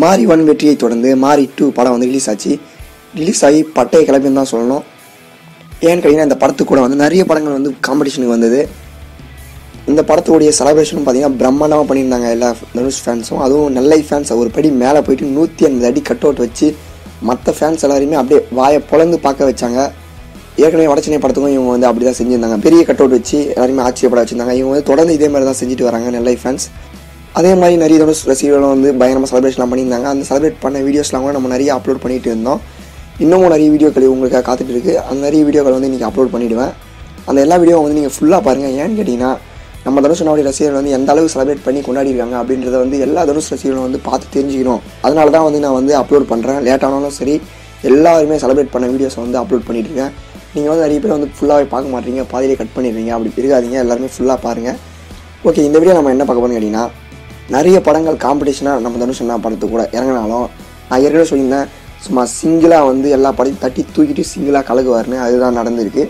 மாரி 1 வெற்றியை தொடர்ந்து மாரி 2 படம் வந்து ரிலீஸ் ஆச்சு. ரிலீஸ் ஆகி பட்டையை கிளப்பின்னு தான் சொல்லணும். ஏன்னு கேட்டிங்கன்னா இந்த படத்துக்கு கூட வந்து நிறைய படங்கள் வந்து காம்படிஷனுக்கு வந்தது. இந்த படத்துடைய செலப்ரேஷனும் பார்த்தீங்கன்னா பிரம்மாண்டமாக பண்ணியிருந்தாங்க எல்லா தனுஷ் ஃபேன்ஸும். அதுவும் நெல்லை ஃபேன்ஸ் ஒரு படி மேலே போயிட்டு 180 அடி கட் அவுட் வச்சு மற்ற ஃபேன்ஸ் எல்லாரையுமே அப்படியே வாயை பொழந்து பார்க்க வச்சாங்க. ஏற்கனவே வடச்சென்னை படத்துக்கும் இவங்க வந்து அப்படி தான் செஞ்சுருந்தாங்க. பெரிய கட் அவுட் வச்சு எல்லாருமே ஆச்சரியப்பட வச்சுருந்தாங்க. இவங்க வந்து தொடர்ந்து இதே மாதிரி தான் செஞ்சுட்டு வராங்க நெல்லை ஃபேன்ஸ். அதே மாதிரி நிறைய தனுஷ் ரசிகர்களும் வந்து பயங்கரமாக செலிப்ரேஷன்லாம் பண்ணியிருந்தாங்க. அந்த செலிப்ரேட் பண்ண வீடியோஸ்லாம் கூட நம்ம நிறைய அப்லோட் பண்ணிட்டு இருந்தோம். இன்னமும் நிறைய வீடியோக்கள் உங்களுக்காக காத்துட்டு இருக்குது. அந்த நிறைய வீடியோக்கள் வந்து இன்றைக்கி அப்லோட் பண்ணிவிடுவேன். அந்த எல்லா வீடியோவும் வந்து நீங்கள் ஃபுல்லாக பாருங்கள். ஏன்னு கேட்டிங்கன்னா நம்ம தனுஷனுடைய ரசிகர்கள் வந்து எந்த அளவுக்கு செலிப்ரேட் பண்ணி கொண்டாடிருக்காங்க அப்படின்றத வந்து எல்லா தனுஷ் ரசிகர்களும் வந்து பார்த்து தெரிஞ்சுக்கணும். அதனால தான் வந்து நான் வந்து அப்லோட் பண்ணுறேன். லேட்டானாலும் சரி எல்லாருமே செலிப்ரேட் பண்ண வீடியோஸை வந்து அப்லோட் பண்ணிட்டுருக்கேன். நீங்கள் வந்து நிறைய பேர் வந்து ஃபுல்லாகவே பார்க்க மாட்டீங்க, பாதியிலே கட் பண்ணிடுறீங்க. அப்படி இருக்காதீங்க, எல்லாருமே ஃபுல்லாக பாருங்கள். ஓகே, இந்த வீடியோ நம்ம என்ன பார்க்க போகிறோம்னு கேட்டிங்கன்னா நிறைய படங்கள் காம்படிஷனாக நம்ம தனுஷ் என்ன படத்துக்கு கூட இறங்கினாலும் நான் ஏற்கனவே சொல்லியிருந்தேன் சும்மா சிங்கிளாக வந்து எல்லா படத்தையும் தட்டி தூக்கிட்டு சிங்கிளாக கலக்குவார்னு. அதுதான் நடந்திருக்கு.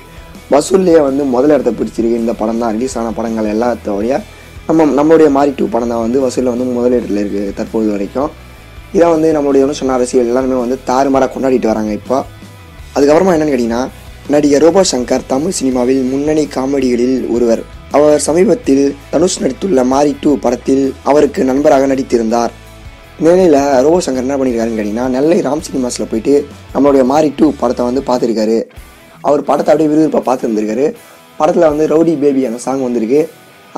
வசூல்லையே வந்து முதல் இடத்த பிடிச்சிருக்கு இந்த படம் தான். ரிலீஸ் ஆன படங்கள் எல்லாத்தோடைய நம்மளுடைய மாரி 2 படம் தான் வந்து வசூலில் வந்து முதல் இடத்துல இருக்குது தற்போது வரைக்கும். இதை வந்து நம்மளுடைய தனுஷ் ரசிகர்கள் எல்லாருமே வந்து தாறுமாறாக கொண்டாடிட்டு வராங்க. இப்போ அதுக்கப்புறமா என்னென்னு கேட்டிங்கன்னா நடிகர் ரோபோ சங்கர் தமிழ் சினிமாவில் முன்னணி காமெடிகளில் ஒருவர். அவர் சமீபத்தில் தனுஷ் நடித்துள்ள மாரி 2 படத்தில் அவருக்கு நண்பராக நடித்திருந்தார். இந்த நிலையில் ரோபோ சங்கர் என்ன பண்ணியிருக்காருன்னு கேட்டிங்கன்னா நெல்லை ராம் சினிமாஸில் போயிட்டு நம்மளுடைய மாரி 2 படத்தை வந்து பார்த்துருக்காரு. அவர் படத்தை அப்படியே விறுவிறுப்பாக பார்த்துருந்துருக்காரு. படத்தில் வந்து ரவுடி பேபி அந்த சாங் வந்திருக்கு.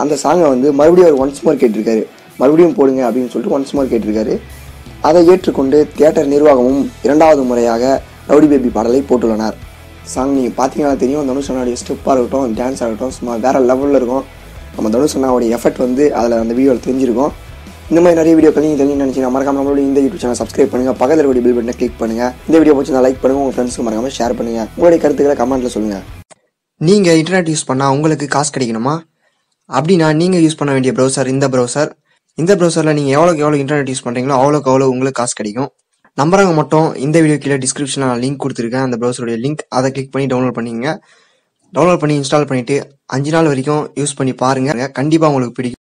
அந்த சாங்கை வந்து மறுபடியும் அவர் ஒன்ஸ் மோர் கேட்டிருக்காரு. மறுபடியும் போடுங்க அப்படின்னு சொல்லிட்டு ஒன்ஸ் மோர் கேட்டிருக்காரு. அதை ஏற்றுக்கொண்டு தியேட்டர் நிர்வாகமும் 2வது முறையாக ரவுடி பேபி பாடலை போட்டுள்ளனர். சாங் நீங்கள் பார்த்தீங்கன்னா தெரியும். தனுஷ் அண்ணாவுடைய ஸ்டெப்பாக இருக்கட்டும், டான்ஸ் ஆகட்டும், சும்மா வேறு லெவலில் இருக்கும். நம்ம தனுஷ் அண்ணாவுடைய எஃபர்ட் வந்து அதில் அந்த வீடியோவில் தெரிஞ்சிருக்கும். இந்த மாதிரி நிறைய வீடியோக்கள் நீங்கள் தெரிஞ்சு நினச்சிங்கன்னா மறக்காம நம்மளோட இந்த யூடியூப் சேனல் சப்ஸ்கிரைப் பண்ணுங்கள். பக்கத்தில் இருக்கக்கூடிய பெல் பட்டனை கிளிக் பண்ணுங்கள். இந்த வீடியோ பிடிச்சிருந்தா லைக் பண்ணுங்கள். உங்கள் ஃப்ரெண்ட்ஸ்க்கு மறக்காம ஷேர் பண்ணுங்கள். உங்களுடைய கருத்துக்களை கமெண்ட்டில் சொல்லுங்கள். நீங்கள் இன்டர்நெட் யூஸ் பண்ணால் உங்களுக்கு காசு கிடைக்கணுமா? அப்படின்னா நீங்கள் யூஸ் பண்ண வேண்டிய ப்ரௌசர் இந்த ப்ரௌசரில் நீங்கள் எவ்வளோ இன்டர்நெட் யூஸ் பண்ணுறீங்களோ அவ்வளோ உங்களுக்கு காசு கிடைக்கும். நம்புறாங்க மட்டும் இந்த வீடியோ கீழே டிஸ்கிரிப்ஷனில் நான் லிங்க் கொடுத்துருக்கேன். அந்த ப்ரௌசருடைய லிங்க் அதை கிளிக் பண்ணி டவுன்லோட் பண்ணிங்க. டவுன்லோட் பண்ணி இன்ஸ்டால் பண்ணிவிட்டு 5 நாள் வரைக்கும் யூஸ் பண்ணி பாருங்கள். கண்டிப்பாக உங்களுக்கு பிடிக்கும்.